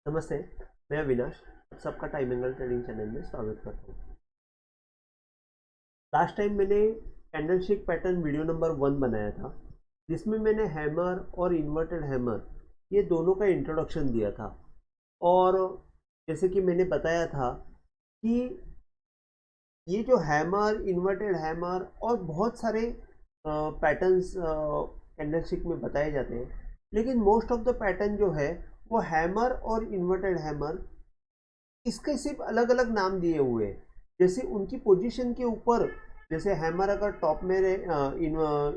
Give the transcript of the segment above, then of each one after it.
नमस्ते, मैं अविनाश। आप सबका टाइम एंगल ट्रेडिंग चैनल में स्वागत करता हूँ। लास्ट टाइम मैंने कैंडलस्टिक पैटर्न वीडियो नंबर 1 बनाया था, जिसमें मैंने हैमर और इन्वर्टेड हैमर ये दोनों का इंट्रोडक्शन दिया था। और जैसे कि मैंने बताया था कि ये जो हैमर, इन्वर्टेड हैमर और बहुत सारे पैटर्न्स कैंडलस्टिक में बताए जाते हैं, लेकिन मोस्ट ऑफ द पैटर्न जो है वो हैमर और इन्वर्टेड हैमर इसके सिर्फ अलग अलग नाम दिए हुए हैं। जैसे उनकी पोजीशन के ऊपर, जैसे हैमर अगर टॉप में रहे,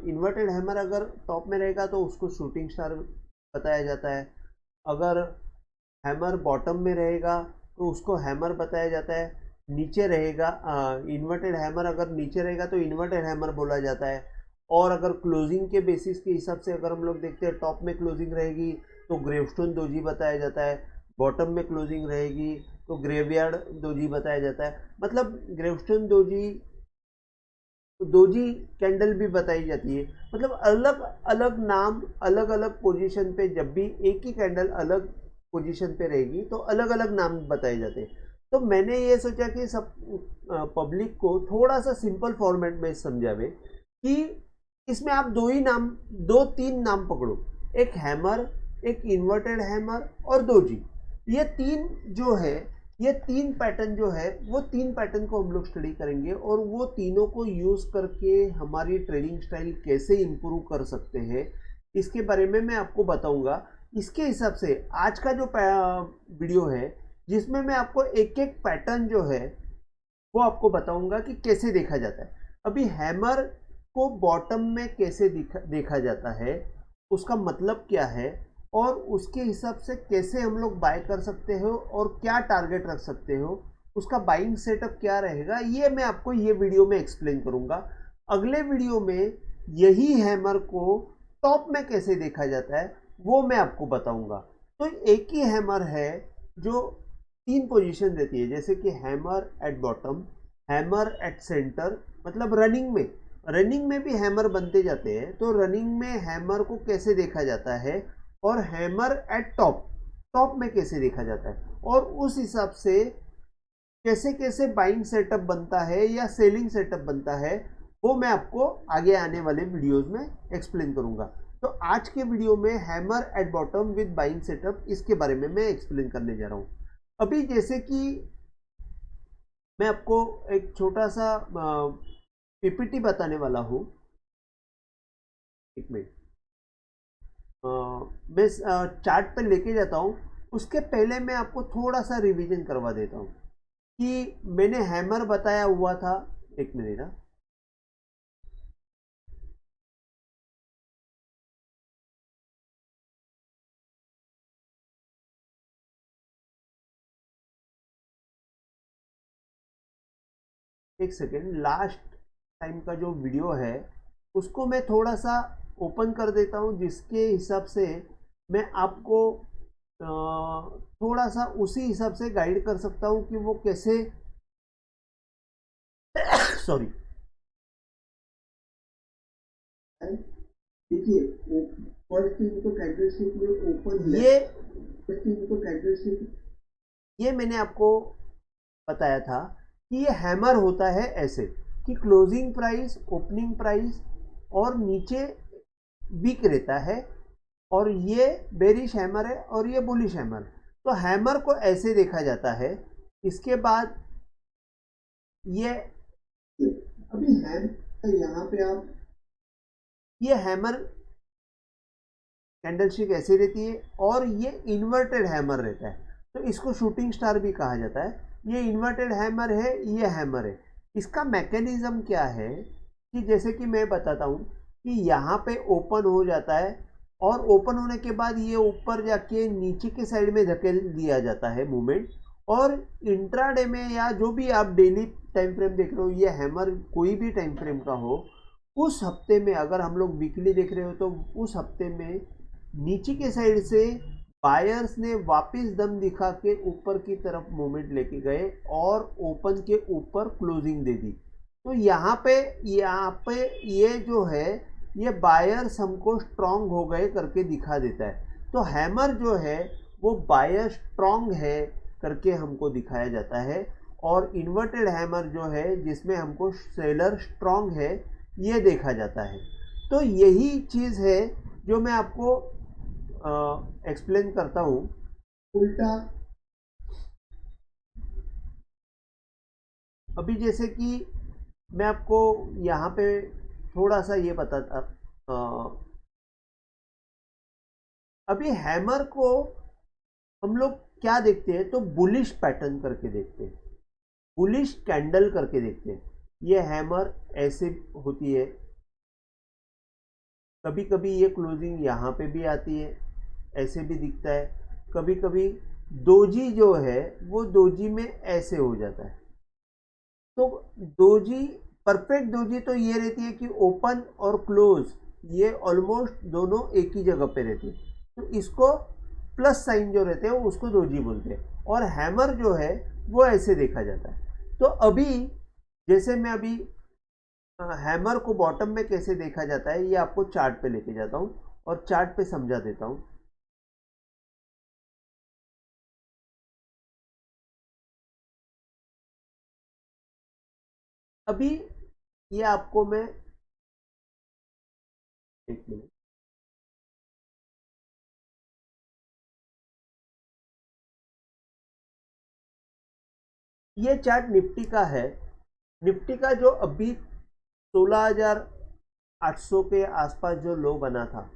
इन्वर्टेड हैमर अगर टॉप में रहेगा तो उसको शूटिंग स्टार बताया जाता है। अगर हैमर बॉटम में रहेगा तो उसको हैमर बताया जाता है। नीचे रहेगा, इन्वर्टेड हैमर अगर नीचे रहेगा तो इन्वर्टेड हैमर बोला जाता है। और अगर क्लोजिंग के बेसिस के हिसाब से अगर हम लोग देखते हैं, टॉप में क्लोजिंग रहेगी तो ग्रेवस्टोन दोजी बताया जाता है, बॉटम में क्लोजिंग रहेगी तो ग्रेवयार्ड दोजी बताया जाता है। मतलब ग्रेवस्टोन दोजी, दोजी कैंडल भी बताई जाती है। मतलब अलग अलग नाम, अलग अलग पोजीशन पे, जब भी एक ही कैंडल अलग पोजीशन पे रहेगी तो अलग अलग नाम बताए जाते हैं। तो मैंने ये सोचा कि सब पब्लिक को थोड़ा सा सिंपल फॉर्मेट में समझावे कि इसमें आप दो ही नाम, दो तीन नाम पकड़ो, एक हैमर, एक इन्वर्टेड हैमर और दोजी। ये तीन जो है, ये तीन पैटर्न जो है, वो तीन पैटर्न को हम लोग स्टडी करेंगे और वो तीनों को यूज़ करके हमारी ट्रेडिंग स्टाइल कैसे इम्प्रूव कर सकते हैं, इसके बारे में मैं आपको बताऊंगा। इसके हिसाब से आज का जो वीडियो है, जिसमें मैं आपको एक एक पैटर्न जो है वो आपको बताऊंगा कि कैसे देखा जाता है। अभी हैमर को बॉटम में कैसे देखा जाता है, उसका मतलब क्या है, और उसके हिसाब से कैसे हम लोग बाय कर सकते हो और क्या टारगेट रख सकते हो, उसका बाइंग सेटअप क्या रहेगा, ये मैं आपको ये वीडियो में एक्सप्लेन करूंगा। अगले वीडियो में यही हैमर को टॉप में कैसे देखा जाता है वो मैं आपको बताऊंगा। तो एक ही हैमर है जो तीन पोजीशन देती है, जैसे कि hammer at bottom, hammer at centre, मतलब रनिंग में भी हैमर बनते जाते हैं। तो रनिंग में हैमर को कैसे देखा जाता है और हैमर एट टॉप, टॉप में कैसे देखा जाता है, और उस हिसाब से कैसे कैसे बाइंग सेटअप बनता है या सेलिंग सेटअप बनता है, वो मैं आपको आगे आने वाले वीडियोस में एक्सप्लेन करूंगा। तो आज के वीडियो में hammer at bottom with buying setup, इसके बारे में मैं एक्सप्लेन करने जा रहा हूँ। अभी जैसे कि मैं आपको एक छोटा सा पीपीटी बताने वाला हूँ। एक मिनट, मैं चार्ट पे लेके जाता हूँ। उसके पहले मैं आपको थोड़ा सा रिवीजन करवा देता हूँ कि मैंने हैमर बताया हुआ था। एक मिनट ना, एक सेकेंड, लास्ट टाइम का जो वीडियो है उसको मैं थोड़ा सा ओपन कर देता हूँ, जिसके हिसाब से मैं आपको थोड़ा सा उसी हिसाब से गाइड कर सकता हूँ कि वो कैसे सॉरी, देखिए, फर्स्ट थिंग तो कैरेक्टरिस्टिक में ओपन है, ये फर्स्ट थिंग तो कैरेक्टरिस्टिक, ये मैंने आपको बताया था कि ये हैमर होता है ऐसे कि क्लोजिंग प्राइस, ओपनिंग प्राइस और नीचे वीक रहता है, और ये बेरिश हैमर है और ये बुलिश हैमर। तो हैमर को ऐसे देखा जाता है। इसके बाद ये, अभी हैमर यहाँ पे आप, ये हैमर कैंडलस्टिक ऐसे रहती है और ये इन्वर्टेड हैमर रहता है, तो इसको शूटिंग स्टार भी कहा जाता है। ये इन्वर्टेड हैमर है, ये हैमर है। इसका मैकेनिज्म क्या है कि जैसे कि मैं बताता हूँ कि यहाँ पे ओपन हो जाता है और ओपन होने के बाद ये ऊपर जाके नीचे के साइड में धकेल दिया जाता है मूवमेंट। और इंट्राडे में या जो भी आप डेली टाइम फ्रेम देख रहे हो, ये हैमर कोई भी टाइम फ्रेम का हो, उस हफ्ते में अगर हम लोग वीकली देख रहे हो तो उस हफ्ते में नीचे के साइड से बायर्स ने वापस दम दिखा के ऊपर की तरफ मूवमेंट लेके गए और ओपन के ऊपर क्लोजिंग दे दी। तो यहाँ पे ये जो है, ये बायर्स हमको स्ट्रांग हो गए करके दिखा देता है। तो हैमर जो है वो बायर स्ट्रॉन्ग है करके हमको दिखाया जाता है, और इन्वर्टेड हैमर जो है जिसमें हमको सेलर स्ट्रॉन्ग है ये देखा जाता है। तो यही चीज़ है जो मैं आपको एक्सप्लेन करता हूँ। उल्टा अभी जैसे कि मैं आपको यहाँ पे थोड़ा सा ये बताता, अभी हैमर को हम लोग क्या देखते हैं, तो बुलिश पैटर्न करके देखते हैं, बुलिश कैंडल करके देखते हैं। ये हैमर ऐसे होती है, कभी कभी ये क्लोजिंग यहाँ पे भी आती है, ऐसे भी दिखता है, कभी कभी दोजी जो है वो दोजी में ऐसे हो जाता है। तो दोजी, परफेक्ट दोजी तो ये रहती है कि ओपन और क्लोज ये ऑलमोस्ट दोनों एक ही जगह पे रहते हैं, तो इसको प्लस साइन जो रहते हैं उसको दोजी बोलते हैं। और हैमर जो है वो ऐसे देखा जाता है। तो अभी जैसे मैं अभी हैमर को बॉटम में कैसे देखा जाता है ये आपको चार्ट पे लेके जाता हूँ और चार्ट पे समझा देता हूँ। अभी ये आपको मैं, एक मिनट, ये चार्ट निफ्टी का है। निफ्टी का जो अभी 16,800 के आसपास जो लो बना था,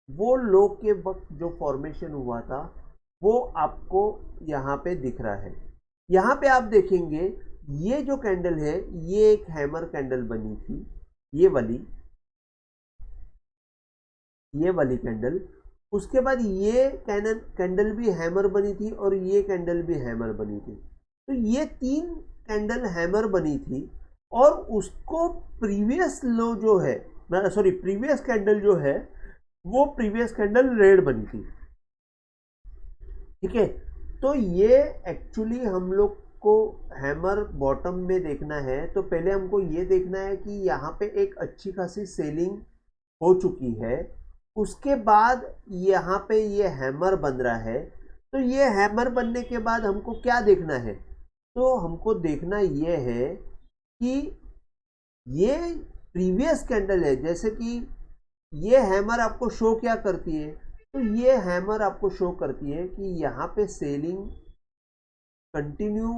वो लो के वक्त जो फॉर्मेशन हुआ था वो आपको यहाँ पे दिख रहा है। यहाँ पे आप देखेंगे ये जो कैंडल है ये एक हैमर कैंडल बनी थी, ये वाली कैंडल। उसके बाद ये कैंडल भी हैमर बनी थी और ये कैंडल भी हैमर बनी थी। तो ये 3 कैंडल हैमर बनी थी और उसको प्रीवियस लो जो है, सॉरी प्रीवियस कैंडल जो है वो प्रीवियस कैंडल रेड बनी थी। ठीक है, तो ये एक्चुअली हम लोग को हैमर बॉटम में देखना है तो पहले हमको ये देखना है कि यहाँ पे एक अच्छी खासी सेलिंग हो चुकी है, उसके बाद यहाँ पे ये हैमर बन रहा है। तो ये हैमर बनने के बाद हमको क्या देखना है, तो हमको देखना ये है कि ये प्रीवियस कैंडल है, जैसे कि ये हैमर आपको शो क्या करती है, तो ये हैमर आपको शो करती है कि यहाँ पे सेलिंग कंटिन्यू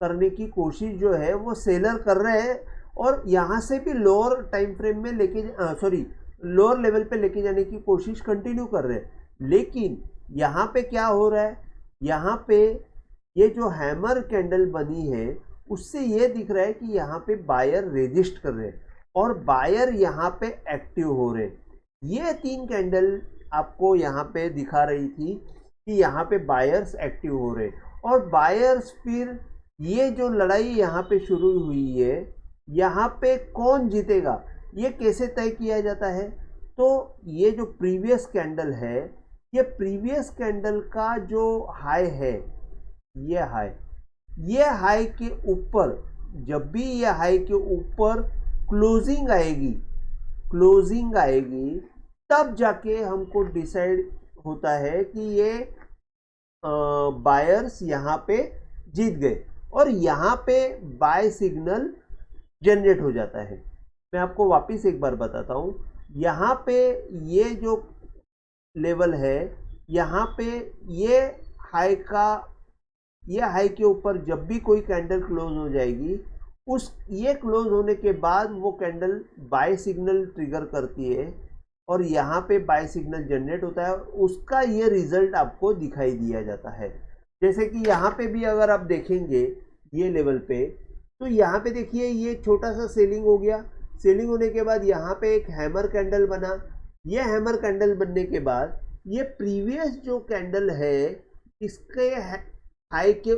करने की कोशिश जो है वो सेलर कर रहे हैं और यहाँ से भी लोअर टाइम फ्रेम में लेके सॉरी लोअर लेवल पे लेके जाने की कोशिश कंटिन्यू कर रहे हैं। लेकिन यहाँ पे क्या हो रहा है, यहाँ पे ये जो हैमर कैंडल बनी है उससे ये दिख रहा है कि यहाँ पे बायर रेजिस्ट कर रहे हैं और बायर यहाँ पे एक्टिव हो रहे हैं। ये 3 कैंडल आपको यहाँ पे दिखा रही थी कि यहाँ पे बायर्स एक्टिव हो रहे हैं और बायर्स, फिर ये जो लड़ाई यहाँ पे शुरू हुई है, यहाँ पे कौन जीतेगा ये कैसे तय किया जाता है, तो ये जो प्रीवियस कैंडल है, ये प्रीवियस कैंडल का जो हाई है, ये हाई के ऊपर, जब भी ये हाई के ऊपर क्लोजिंग आएगी तब जाके हमको डिसाइड होता है कि ये बायर्स यहाँ पे जीत गए और यहाँ पे बाय सिग्नल जनरेट हो जाता है। मैं आपको वापस एक बार बताता हूँ, यहाँ पे ये जो लेवल है, यहाँ पे ये हाई के ऊपर जब भी कोई कैंडल क्लोज हो जाएगी, ये क्लोज होने के बाद वो कैंडल बाय सिग्नल ट्रिगर करती है और यहाँ पे बाय सिग्नल जनरेट होता है, उसका ये रिजल्ट आपको दिखाई दिया जाता है। जैसे कि यहाँ पे भी अगर आप देखेंगे ये लेवल पे, तो यहाँ पे देखिए ये छोटा सा सेलिंग हो गया, सेलिंग होने के बाद यहाँ पे एक हैमर कैंडल बना। ये हैमर कैंडल बनने के बाद ये प्रीवियस जो कैंडल है इसके हाई के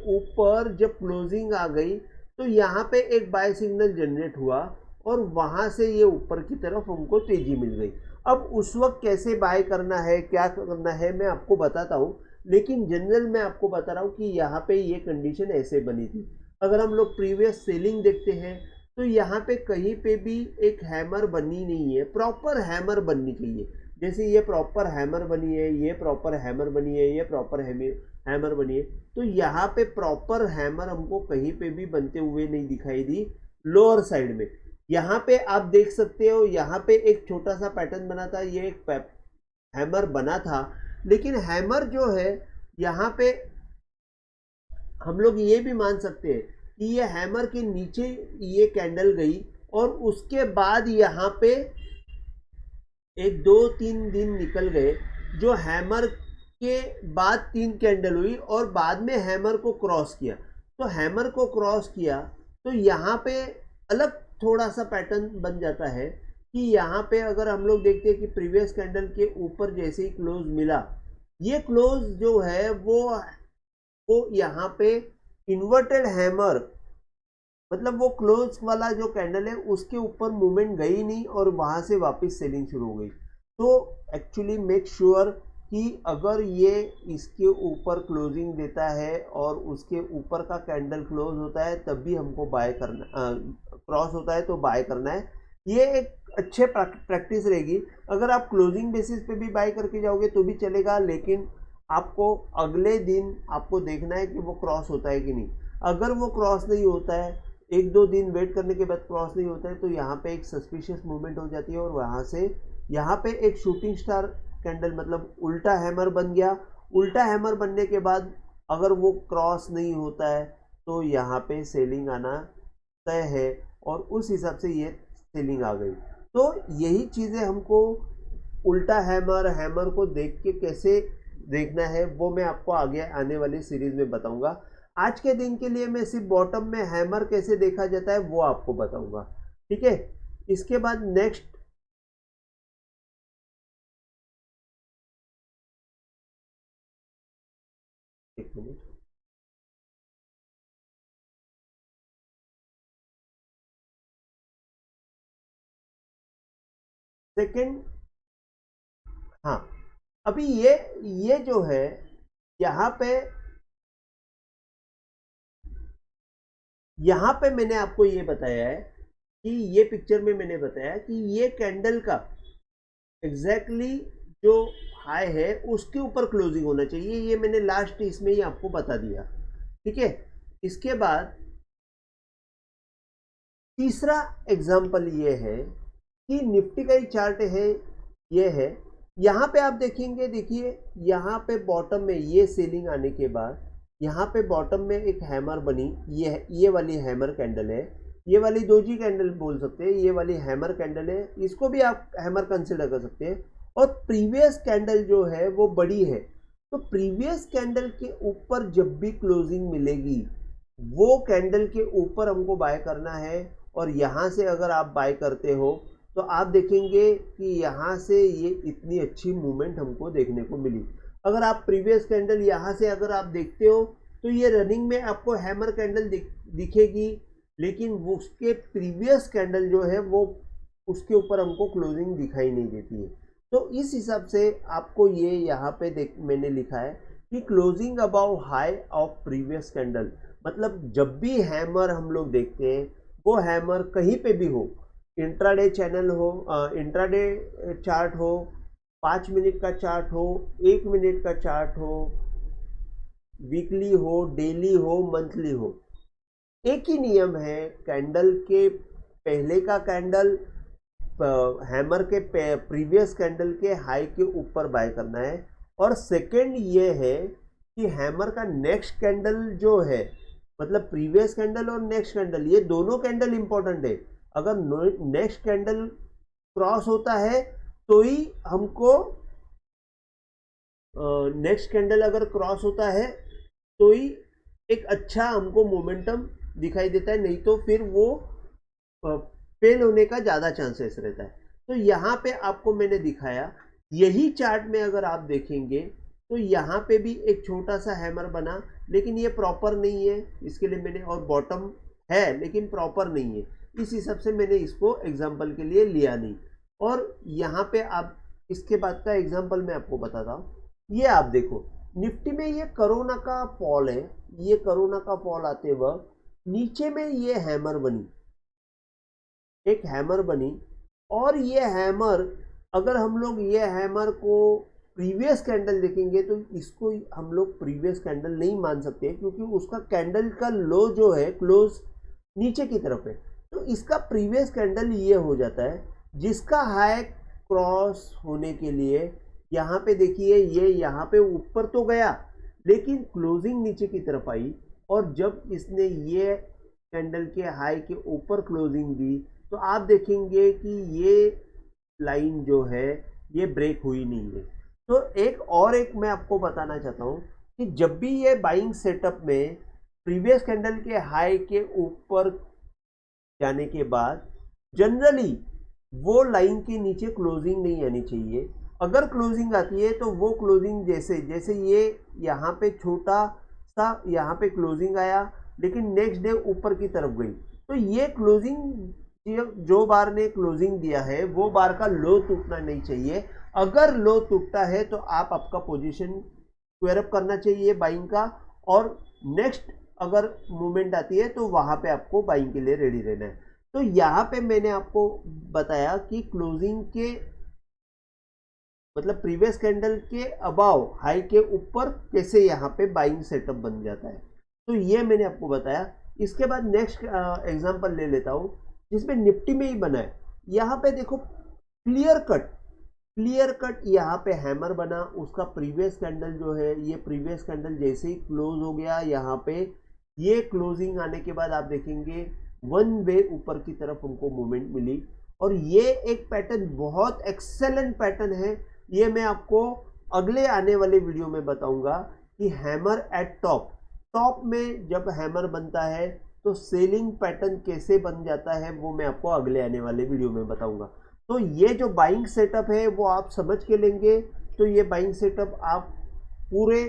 ऊपर जब क्लोजिंग आ गई तो यहाँ पे एक बाय सिग्नल जनरेट हुआ और वहाँ से ये ऊपर की तरफ हमको तेजी मिल गई। अब उस वक्त कैसे बाय करना है, क्या करना है, मैं आपको बताता हूँ, लेकिन जनरल मैं आपको बता रहा हूँ कि यहाँ पे ये कंडीशन ऐसे बनी थी। अगर हम लोग प्रीवियस सेलिंग देखते हैं तो यहाँ पे कहीं पे भी एक हैमर बनी नहीं है, प्रॉपर हैमर बननी चाहिए। जैसे ये प्रॉपर हैमर बनी है, ये प्रॉपर हैमर बनी है, ये प्रॉपर हैमर बनी है, तो यहाँ पे प्रॉपर हैमर हमको कहीं पे भी बनते हुए नहीं दिखाई दी लोअर साइड में। यहाँ पे आप देख सकते हो, यहाँ पे एक छोटा सा पैटर्न बना था, ये एक हैमर बना था, लेकिन हैमर जो है यहाँ पे हम लोग ये भी मान सकते हैं कि ये हैमर के नीचे ये कैंडल गई और उसके बाद यहाँ पे एक 2-3 दिन निकल गए, जो हैमर के बाद 3 कैंडल हुई और बाद में हैमर को क्रॉस किया। तो हैमर को क्रॉस किया तो यहाँ पे अलग थोड़ा सा पैटर्न बन जाता है कि यहाँ पे अगर हम लोग देखते हैं कि प्रीवियस कैंडल के ऊपर जैसे ही क्लोज मिला, ये क्लोज जो है वो यहाँ पे इन्वर्टेड हैमर, मतलब वो क्लोज वाला जो कैंडल है उसके ऊपर मूवमेंट गई नहीं और वहां से वापस सेलिंग शुरू हो गई। तो एक्चुअली मेक श्योर कि अगर ये इसके ऊपर क्लोजिंग देता है और उसके ऊपर का कैंडल क्लोज होता है तब भी हमको बाय करना, क्रॉस होता है तो बाय करना है। ये एक अच्छे प्रैक्टिस रहेगी। अगर आप क्लोजिंग बेसिस पे भी बाय करके जाओगे तो भी चलेगा, लेकिन आपको अगले दिन आपको देखना है कि वो क्रॉस होता है कि नहीं। अगर वो क्रॉस नहीं होता है, 1-2 दिन वेट करने के बाद क्रॉस नहीं होता है, तो यहाँ पे एक सस्पिशियस मूवमेंट हो जाती है और वहाँ से यहाँ पे एक शूटिंग स्टार कैंडल, मतलब उल्टा हैमर बन गया। उल्टा हैमर बनने के बाद अगर वो क्रॉस नहीं होता है तो यहाँ पे सेलिंग आना तय है और उस हिसाब से ये सेलिंग आ गई। तो यही चीज़ें हमको उल्टा हैमर को देख के कैसे देखना है वो मैं आपको आगे आने वाली सीरीज में बताऊंगा। आज के दिन के लिए मैं सिर्फ बॉटम में हैमर कैसे देखा जाता है वो आपको बताऊंगा, ठीक है। इसके बाद नेक्स्ट एक मिनट, सेकंड, हाँ, अभी ये जो है यहाँ पे मैंने आपको ये बताया है कि ये पिक्चर में मैंने बताया कि ये कैंडल का एग्जैक्टली जो हाई है उसके ऊपर क्लोजिंग होना चाहिए। ये मैंने लास्ट इसमें ही आपको बता दिया, ठीक है। इसके बाद तीसरा एग्जांपल ये है कि निफ्टी का ही चार्ट है, ये है। यहाँ पे आप देखेंगे, देखिए यहाँ पे बॉटम में ये सेलिंग आने के बाद यहाँ पे बॉटम में एक हैमर बनी, ये वाली हैमर कैंडल है, ये वाली दोजी कैंडल बोल सकते हैं, ये वाली हैमर कैंडल है, इसको भी आप हैमर कंसिडर कर सकते हैं। और प्रीवियस कैंडल जो है वो बड़ी है, तो प्रीवियस कैंडल के ऊपर जब भी क्लोजिंग मिलेगी वो कैंडल के ऊपर हमको बाय करना है। और यहाँ से अगर आप बाय करते हो तो आप देखेंगे कि यहाँ से ये इतनी अच्छी मूवमेंट हमको देखने को मिली। अगर आप प्रीवियस कैंडल यहाँ से अगर आप देखते हो तो ये रनिंग में आपको हैमर कैंडल दिखेगी, लेकिन वो उसके प्रीवियस कैंडल जो है वो उसके ऊपर हमको क्लोजिंग दिखाई नहीं देती है। तो इस हिसाब से आपको ये यहाँ पे मैंने लिखा है कि closing above high of previous candle, मतलब जब भी हैमर हम लोग देखते हैं वो हैमर कहीं पे भी हो, इंट्राडे चैनल हो, इंट्राडे चार्ट हो, 5 मिनट का चार्ट हो, 1 मिनट का चार्ट हो, वीकली हो, डेली हो, मंथली हो, एक ही नियम है। कैंडल के पहले का कैंडल हैमर के प्रीवियस कैंडल के हाई के ऊपर बाय करना है। और सेकंड ये है कि हैमर का नेक्स्ट कैंडल जो है, मतलब प्रीवियस कैंडल और नेक्स्ट कैंडल, ये दोनों कैंडल इंपॉर्टेंट है। अगर नेक्स्ट कैंडल क्रॉस होता है तो ही हमको, नेक्स्ट कैंडल अगर क्रॉस होता है तो ही एक अच्छा हमको मोमेंटम दिखाई देता है, नहीं तो फिर वो फेल होने का ज़्यादा चांसेस रहता है। तो यहाँ पे आपको मैंने दिखाया, यही चार्ट में अगर आप देखेंगे तो यहाँ पे भी एक छोटा सा हैमर बना, लेकिन ये प्रॉपर नहीं है, इसके लिए मैंने, और बॉटम है लेकिन प्रॉपर नहीं है, इस हिसाब से मैंने इसको एग्जाम्पल के लिए लिया नहीं। और यहाँ पे आप इसके बाद का एग्जाम्पल मैं आपको बताता हूँ। ये आप देखो, निफ्टी में ये कोरोना का फॉल है, ये कोरोना का फॉल आते वक्त नीचे में ये हैमर बनी, एक हैमर बनी, और ये हैमर अगर हम लोग ये हैमर को प्रीवियस कैंडल देखेंगे तो इसको हम लोग प्रीवियस कैंडल नहीं मान सकते, क्योंकि उसका कैंडल का लो जो है क्लोज नीचे की तरफ है। तो इसका प्रीवियस कैंडल ये हो जाता है, जिसका हाई क्रॉस होने के लिए यहाँ पे देखिए ये यहाँ पे ऊपर तो गया लेकिन क्लोजिंग नीचे की तरफ आई, और जब इसने ये कैंडल के हाई के ऊपर क्लोजिंग दी तो आप देखेंगे कि ये लाइन जो है ये ब्रेक हुई नहीं है। तो एक मैं आपको बताना चाहता हूँ कि जब भी ये बाइंग सेटअप में प्रीवियस कैंडल के हाई के ऊपर जाने के बाद जनरली वो लाइन के नीचे क्लोजिंग नहीं आनी चाहिए। अगर क्लोजिंग आती है तो वो क्लोजिंग जैसे ये यहाँ पे छोटा सा यहाँ पे क्लोजिंग आया लेकिन नेक्स्ट डे ऊपर की तरफ गई, तो ये क्लोजिंग जो बार ने क्लोजिंग दिया है वो बार का लो टूटना नहीं चाहिए। अगर लो टूटता है तो आपका पोजीशन स्क्वायर अप करना चाहिए बाइंग का, और नेक्स्ट अगर मूवमेंट आती है तो वहां पे आपको बाइंग के लिए रेडी रहना है। तो यहाँ पे मैंने आपको बताया कि क्लोजिंग के मतलब प्रीवियस कैंडल के अबाव हाई के ऊपर कैसे यहाँ पे बाइंग सेटअप बन जाता है, तो ये मैंने आपको बताया। इसके बाद नेक्स्ट एग्जांपल ले लेता हूँ जिसमें निफ्टी में ही बना है। यहाँ पे देखो क्लियर कट यहाँ पे हैमर बना, उसका प्रीवियस कैंडल जो है ये प्रीवियस कैंडल जैसे ही क्लोज हो गया यहाँ पे ये क्लोजिंग आने के बाद आप देखेंगे वन वे ऊपर की तरफ उनको मूवमेंट मिली, और ये एक पैटर्न बहुत एक्सेलेंट पैटर्न है। ये मैं आपको अगले आने वाले वीडियो में बताऊंगा कि हैमर एट टॉप में जब हैमर बनता है तो सेलिंग पैटर्न कैसे बन जाता है, वो मैं आपको अगले आने वाले वीडियो में बताऊंगा। तो ये जो बाइंग सेटअप है वो आप समझ के लेंगे तो ये बाइंग सेटअप आप पूरे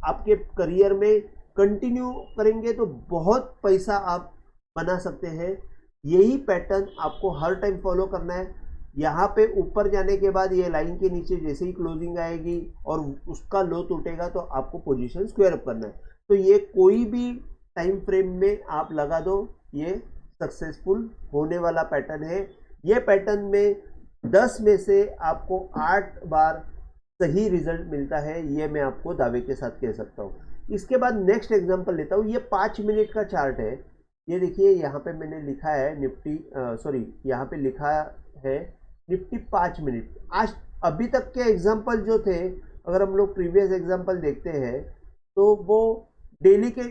आपके करियर में कंटिन्यू करेंगे तो बहुत पैसा आप बना सकते हैं। यही पैटर्न आपको हर टाइम फॉलो करना है। यहाँ पे ऊपर जाने के बाद ये लाइन के नीचे जैसे ही क्लोजिंग आएगी और उसका लो टूटेगा तो आपको पोजीशन स्क्वायर अप करना है। तो ये कोई भी टाइम फ्रेम में आप लगा दो, ये सक्सेसफुल होने वाला पैटर्न है। ये पैटर्न में 10 में से आपको 8 बार सही रिजल्ट मिलता है, ये मैं आपको दावे के साथ कह सकता हूँ। इसके बाद नेक्स्ट एग्जांपल लेता हूँ। ये 5 मिनट का चार्ट है। ये देखिए यहाँ पे मैंने लिखा है यहाँ पे लिखा है निफ्टी 5 मिनट। आज अभी तक के एग्जांपल जो थे, अगर हम लोग प्रीवियस एग्जांपल देखते हैं तो वो डेली के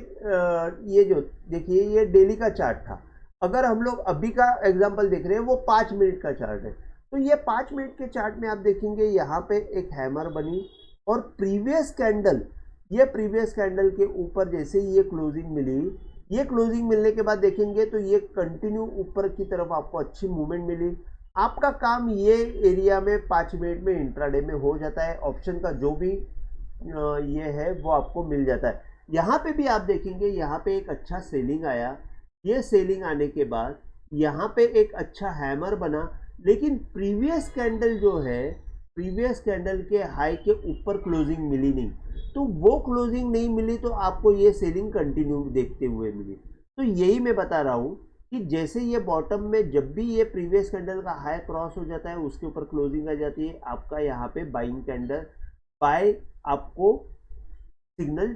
ये जो देखिए ये डेली का चार्ट था। अगर हम लोग अभी का एग्जांपल देख रहे हैं वो 5 मिनट का चार्ट है। तो ये 5 मिनट के चार्ट में आप देखेंगे यहाँ पे एक हैमर बनी और प्रीवियस कैंडल के ऊपर जैसे ये क्लोजिंग मिली, ये क्लोजिंग मिलने के बाद देखेंगे तो ये कंटिन्यू ऊपर की तरफ आपको अच्छी मूवमेंट मिली। आपका काम ये एरिया में 5 मिनट में इंट्राडे में हो जाता है। ऑप्शन का जो भी ये है वो आपको मिल जाता है। यहाँ पे भी आप देखेंगे यहाँ पे एक अच्छा सेलिंग आया। ये सेलिंग आने के बाद यहाँ पे एक अच्छा हैमर बना, लेकिन प्रीवियस कैंडल जो है प्रीवियस कैंडल के हाई के ऊपर क्लोजिंग मिली नहीं। तो वो क्लोजिंग नहीं मिली तो आपको ये सेलिंग कंटिन्यू देखते हुए मिली। तो यही मैं बता रहा हूँ कि जैसे ये बॉटम में जब भी ये प्रीवियस कैंडल का हाई क्रॉस हो जाता है उसके ऊपर क्लोजिंग आ जाती है, आपका यहाँ पे बाइंग कैंडल बाय आपको सिग्नल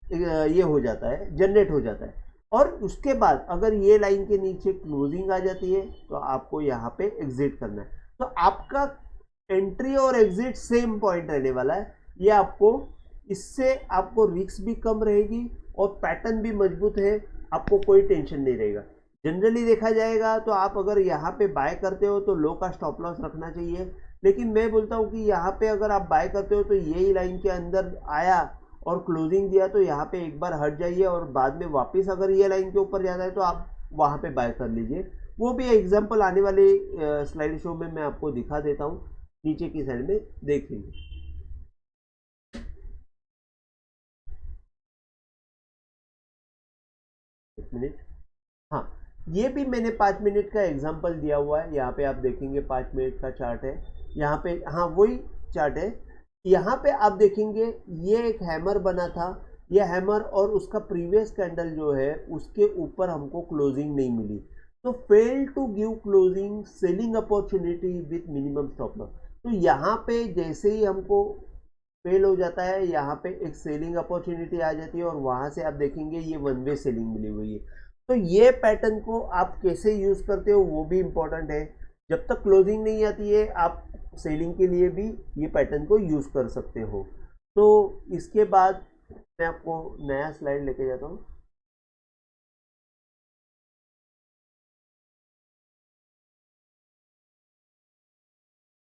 ये हो जाता है, जनरेट हो जाता है। और उसके बाद अगर ये लाइन के नीचे क्लोजिंग आ जाती है तो आपको यहाँ पे एग्जिट करना है। तो आपका एंट्री और एग्जिट सेम पॉइंट रहने वाला है। ये आपको इससे आपको रिस्क भी कम रहेगी और पैटर्न भी मजबूत है, आपको कोई टेंशन नहीं रहेगा। जनरली देखा जाएगा तो आप अगर यहाँ पे बाय करते हो तो लो का स्टॉप लॉस रखना चाहिए, लेकिन मैं बोलता हूँ कि यहाँ पे अगर आप बाय करते हो तो यही लाइन के अंदर आया और क्लोजिंग दिया तो यहाँ पे एक बार हट जाइए और बाद में वापस अगर ये लाइन के ऊपर जाता है तो आप वहाँ पे बाय कर लीजिए। वो भी एग्जांपल आने वाले स्लाइड शो में मैं आपको दिखा देता हूँ, नीचे की साइड में देखेंगे। एक मिनट, हाँ ये भी मैंने 5 मिनट का एग्जांपल दिया हुआ है। यहाँ पे आप देखेंगे 5 मिनट का चार्ट है। यहाँ पे हाँ वही चार्ट है। यहाँ पे आप देखेंगे ये एक हैमर बना था, ये हैमर और उसका प्रीवियस कैंडल जो है उसके ऊपर हमको क्लोजिंग नहीं मिली। तो fail to give closing selling opportunity with minimum stop loss. तो यहाँ पे जैसे ही हमको फेल हो जाता है, यहाँ पे एक सेलिंग अपॉर्चुनिटी आ जाती है और वहाँ से आप देखेंगे ये वन वे सेलिंग मिली हुई है। तो ये पैटर्न को आप कैसे यूज़ करते हो वो भी इम्पोर्टेंट है। जब तक क्लोजिंग नहीं आती है आप सेलिंग के लिए भी ये पैटर्न को यूज़ कर सकते हो। तो इसके बाद मैं आपको नया स्लाइड लेके जाता हूँ।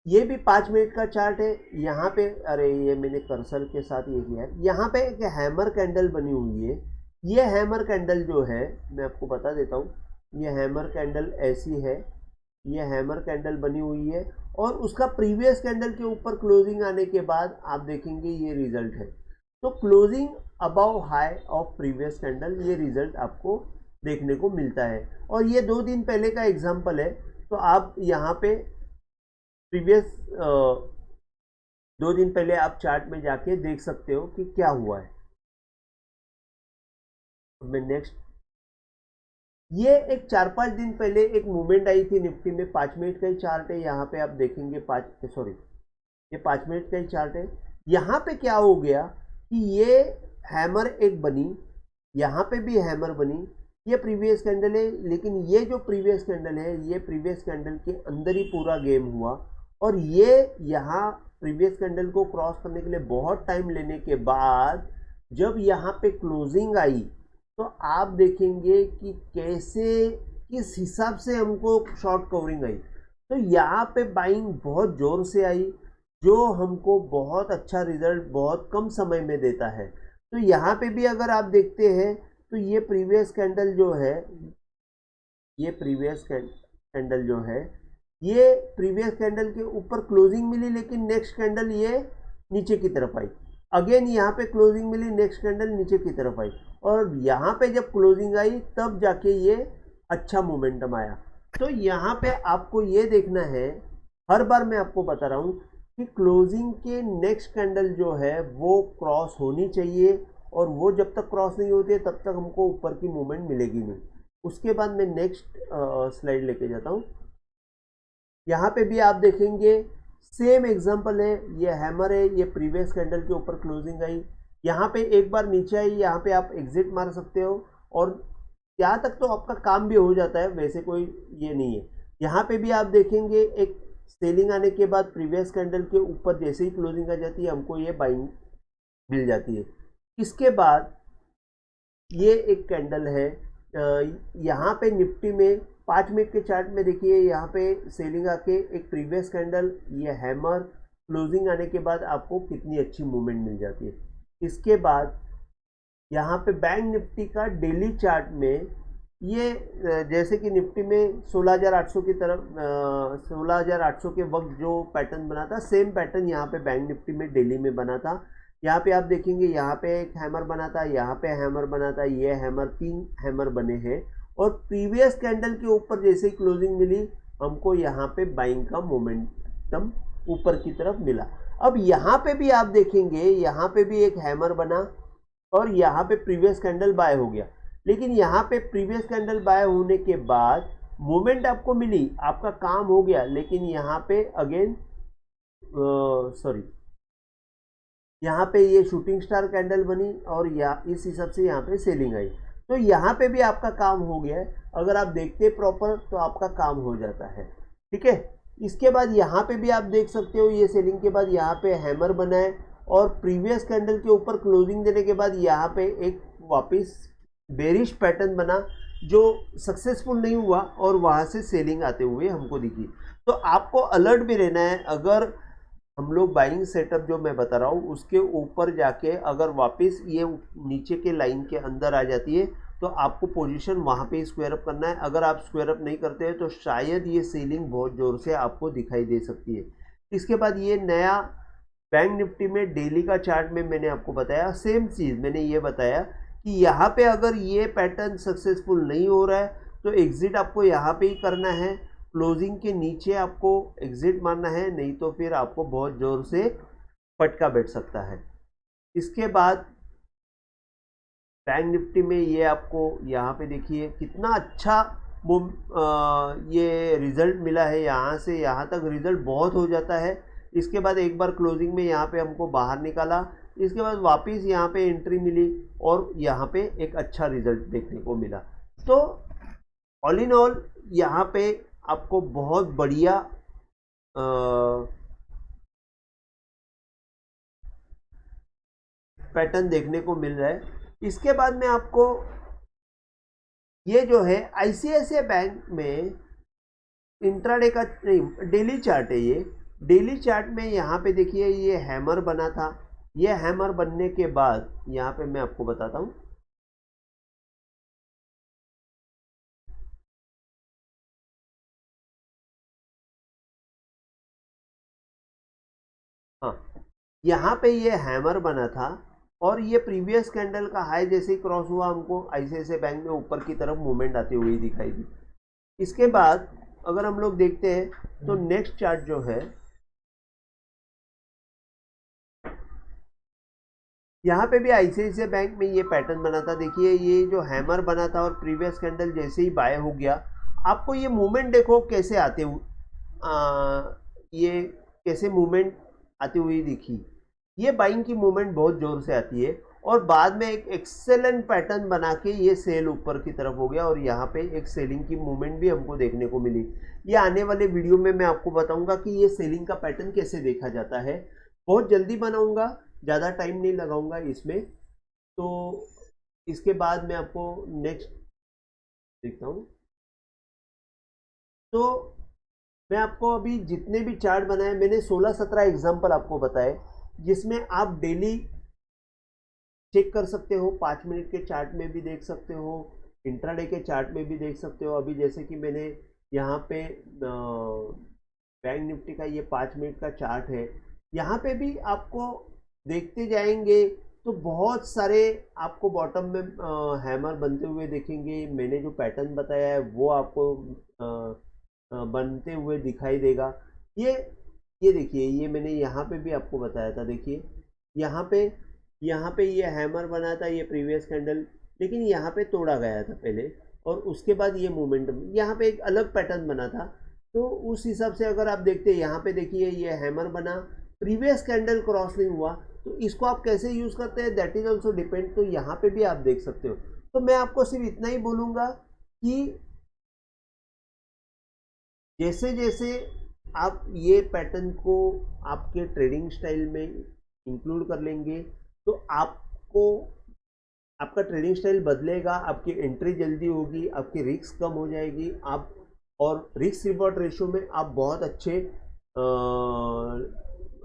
ये भी 5 मिनट का चार्ट है। यहाँ पे, अरे ये मैंने कर्सर के साथ ये किया है, यहाँ पे एक हैमर कैंडल बनी हुई है। ये हैमर कैंडल जो है मैं आपको बता देता हूँ, ये हैमर कैंडल ऐसी है, ये हैमर कैंडल बनी हुई है और उसका प्रीवियस कैंडल के ऊपर क्लोजिंग आने के बाद आप देखेंगे ये रिजल्ट है। तो closing above high of previous candle, ये रिजल्ट आपको देखने को मिलता है। और ये 2 दिन पहले का एग्जाम्पल है। तो आप यहाँ पे प्रीवियस 2 दिन पहले आप चार्ट में जाके देख सकते हो कि क्या हुआ है। मैं नेक्स्ट, ये एक 4-5 दिन पहले एक मूवमेंट आई थी निफ्टी में। 5 मिनट का ही चार्ट है, यहाँ पे आप देखेंगे ये 5 मिनट का ही चार्ट है। यहाँ पे क्या हो गया कि ये हैमर एक बनी, यहाँ पे भी हैमर बनी, ये प्रीवियस कैंडल है, लेकिन ये जो प्रीवियस कैंडल है ये प्रीवियस कैंडल के अंदर ही पूरा गेम हुआ। और ये यहाँ प्रीवियस कैंडल को क्रॉस करने के लिए बहुत टाइम लेने के बाद जब यहाँ पे क्लोजिंग आई तो आप देखेंगे कि कैसे, किस हिसाब से हमको शॉर्ट कवरिंग आई। तो यहाँ पे बाइंग बहुत ज़ोर से आई, जो हमको बहुत अच्छा रिजल्ट बहुत कम समय में देता है। तो यहाँ पे भी अगर आप देखते हैं तो ये प्रीवियस कैंडल जो है, ये प्रीवियस कैंडल जो है, ये प्रीवियस कैंडल के ऊपर क्लोजिंग मिली, लेकिन नेक्स्ट कैंडल ये नीचे की तरफ आई। अगेन यहाँ पे क्लोजिंग मिली, नेक्स्ट कैंडल नीचे की तरफ आई, और यहाँ पे जब क्लोजिंग आई तब जाके ये अच्छा मोमेंटम आया। तो यहाँ पे आपको ये देखना है, हर बार मैं आपको बता रहा हूँ कि क्लोजिंग के नेक्स्ट कैंडल जो है वो क्रॉस होनी चाहिए, और वो जब तक क्रॉस नहीं होती है तब तक हमको ऊपर की मूवमेंट मिलेगी नहीं। उसके बाद मैं नेक्स्ट स्लाइड लेके जाता हूँ। यहाँ पे भी आप देखेंगे सेम एग्जांपल है, ये हैमर है, ये प्रीवियस कैंडल के ऊपर क्लोजिंग आई, यहाँ पे एक बार नीचे आई, यहाँ पे आप एग्जिट मार सकते हो और यहाँ तक तो आपका काम भी हो जाता है, वैसे कोई ये नहीं है। यहाँ पे भी आप देखेंगे एक सेलिंग आने के बाद प्रीवियस कैंडल के ऊपर जैसे ही क्लोजिंग आ जाती है हमको ये बाइंग मिल जाती है। इसके बाद ये एक कैंडल है, यहाँ पे निफ्टी में 5 मिनट के चार्ट में देखिए, यहाँ पे सेलिंग आके एक प्रीवियस कैंडल, ये हैमर, क्लोजिंग आने के बाद आपको कितनी अच्छी मूवमेंट मिल जाती है। इसके बाद यहाँ पे बैंक निफ्टी का डेली चार्ट में ये जैसे कि निफ्टी में 16,800 की तरफ 16,800 के वक्त जो पैटर्न बना था, सेम पैटर्न यहाँ पे बैंक निफ्टी में डेली में बना था। यहाँ पे आप देखेंगे यहाँ पे एक हैमर बना था, यहाँ पे हैमर बना था, ये हैमर, 3 हैमर बने हैं, और प्रीवियस कैंडल के ऊपर जैसे ही क्लोजिंग मिली हमको यहाँ पे बाइंग का मोमेंटम ऊपर की तरफ मिला। अब यहाँ पे भी आप देखेंगे, यहाँ पे भी एक हैमर बना और यहाँ पे प्रीवियस कैंडल बाय हो गया, लेकिन यहाँ पे प्रीवियस कैंडल बाय होने के बाद मूवमेंट आपको मिली, आपका काम हो गया, लेकिन यहाँ पे अगेन यहाँ पे ये शूटिंग स्टार कैंडल बनी और इस हिसाब से यहाँ पे सेलिंग आई। तो यहाँ पे भी आपका काम हो गया है, अगर आप देखते प्रॉपर तो आपका काम हो जाता है, ठीक है। इसके बाद यहाँ पे भी आप देख सकते हो, ये सेलिंग के बाद यहाँ पे हैमर बना है और प्रीवियस कैंडल के ऊपर क्लोजिंग देने के बाद यहाँ पे एक वापस बेरिश पैटर्न बना जो सक्सेसफुल नहीं हुआ और वहाँ से सेलिंग आते हुए हमको दिखी। तो आपको अलर्ट भी रहना है, अगर हम लोग बाइंग सेटअप जो मैं बता रहा हूँ उसके ऊपर जाके अगर वापस ये नीचे के लाइन के अंदर आ जाती है तो आपको पोजीशन वहाँ पे स्क्वायर अप करना है। अगर आप स्क्वायर अप नहीं करते हैं तो शायद ये सेलिंग बहुत ज़ोर से आपको दिखाई दे सकती है। इसके बाद ये नया बैंक निफ्टी में डेली का चार्ट में मैंने आपको बताया सेम चीज़, मैंने ये बताया कि यहाँ पे अगर ये पैटर्न सक्सेसफुल नहीं हो रहा है तो एग्जिट आपको यहाँ पे ही करना है, क्लोजिंग के नीचे आपको एग्जिट मारना है, नहीं तो फिर आपको बहुत ज़ोर से फटका बैठ सकता है। इसके बाद बैंक निफ्टी में ये आपको यहाँ पे देखिए कितना अच्छा ये रिज़ल्ट मिला है, यहाँ से यहाँ तक रिज़ल्ट बहुत हो जाता है। इसके बाद एक बार क्लोजिंग में यहाँ पे हमको बाहर निकाला, इसके बाद वापस यहाँ पे एंट्री मिली और यहाँ पे एक अच्छा रिज़ल्ट देखने को मिला। तो ऑल इन ऑल यहाँ पे आपको बहुत बढ़िया पैटर्न देखने को मिल रहा है। इसके बाद में आपको ये जो है आईसीआईसीआई बैंक में इंट्राडे का नहीं, डेली चार्ट है। ये डेली चार्ट में यहाँ पे देखिए ये हैमर बना था। ये हैमर बनने के बाद यहाँ पे मैं आपको बताता हूँ, हाँ, यहाँ पे ये हैमर बना था और ये प्रीवियस कैंडल का हाई जैसे ही क्रॉस हुआ हमको आईसीआईसीआई बैंक में ऊपर की तरफ मूवमेंट आती हुई दिखाई दी। इसके बाद अगर हम लोग देखते हैं तो नेक्स्ट चार्ट जो है, यहाँ पे भी आईसीआईसीआई बैंक में ये पैटर्न बना था। देखिए ये जो हैमर बना था और प्रीवियस कैंडल जैसे ही बाय हो गया, आपको ये मूवमेंट देखो कैसे आते हुए, ये कैसे मूवमेंट आती हुई दिखी। ये बाइंग की मूवमेंट बहुत जोर से आती है और बाद में एक एक्सेलेंट पैटर्न बना के ये सेल ऊपर की तरफ हो गया और यहाँ पे एक सेलिंग की मूवमेंट भी हमको देखने को मिली। ये आने वाले वीडियो में मैं आपको बताऊंगा कि ये सेलिंग का पैटर्न कैसे देखा जाता है। बहुत जल्दी बनाऊंगा, ज़्यादा टाइम नहीं लगाऊंगा इसमें। तो इसके बाद मैं आपको नेक्स्ट देखता हूँ। तो मैं आपको अभी जितने भी चार्ट बनाए, मैंने 16-17 एग्जाम्पल आपको बताए, जिसमें आप डेली चेक कर सकते हो। 5 मिनट के चार्ट में भी देख सकते हो, इंट्राडे के चार्ट में भी देख सकते हो। अभी जैसे कि मैंने यहाँ पे बैंक निफ्टी का ये 5 मिनट का चार्ट है, यहाँ पे भी आपको देखते जाएंगे तो बहुत सारे आपको बॉटम में हैमर बनते हुए देखेंगे। मैंने जो पैटर्न बताया है वो आपको बनते हुए दिखाई देगा। ये देखिए, ये मैंने यहाँ पे भी आपको बताया था। देखिए यहाँ पे ये हैमर बना था, ये प्रीवियस कैंडल, लेकिन यहाँ पे तोड़ा गया था पहले और उसके बाद ये मोमेंटम, यहाँ पे एक अलग पैटर्न बना था। तो उस हिसाब से अगर आप देखते हैं, यहाँ पे देखिए ये हैमर बना, प्रीवियस कैंडल क्रॉस नहीं हुआ, तो इसको आप कैसे यूज़ करते हैं दैट इज ऑल्सो डिपेंड। तो यहाँ पे भी आप देख सकते हो। तो मैं आपको सिर्फ इतना ही बोलूँगा कि जैसे जैसे आप ये पैटर्न को आपके ट्रेडिंग स्टाइल में इंक्लूड कर लेंगे तो आपको आपका ट्रेडिंग स्टाइल बदलेगा, आपकी एंट्री जल्दी होगी, आपकी रिस्क कम हो जाएगी, आप और रिस्क रिवॉर्ड रेशियो में आप बहुत अच्छे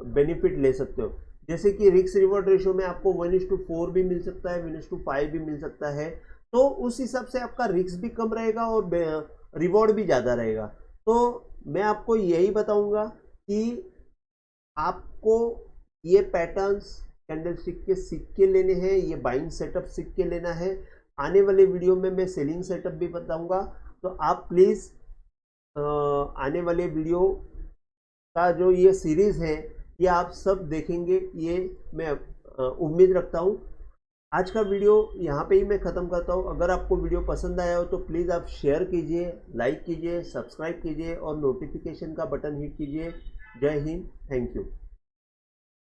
बेनिफिट ले सकते हो। जैसे कि रिस्क रिवॉर्ड रेशियो में आपको 1:4 भी मिल सकता है, 1:5 भी मिल सकता है। तो उस हिसाब से आपका रिस्क भी कम रहेगा और रिवॉर्ड भी ज़्यादा रहेगा। तो मैं आपको यही बताऊंगा कि आपको ये पैटर्न्स कैंडलस्टिक के सीख के लेने हैं, ये बाइंग सेटअप सीख के लेना है। आने वाले वीडियो में मैं सेलिंग सेटअप भी बताऊंगा। तो आप प्लीज़ आने वाले वीडियो का जो ये सीरीज़ है ये आप सब देखेंगे, ये मैं उम्मीद रखता हूँ। आज का वीडियो यहाँ पे ही मैं ख़त्म करता हूँ। अगर आपको वीडियो पसंद आया हो तो प्लीज़ आप शेयर कीजिए, लाइक कीजिए, सब्सक्राइब कीजिए और नोटिफिकेशन का बटन हिट कीजिए। जय हिंद, थैंक यू।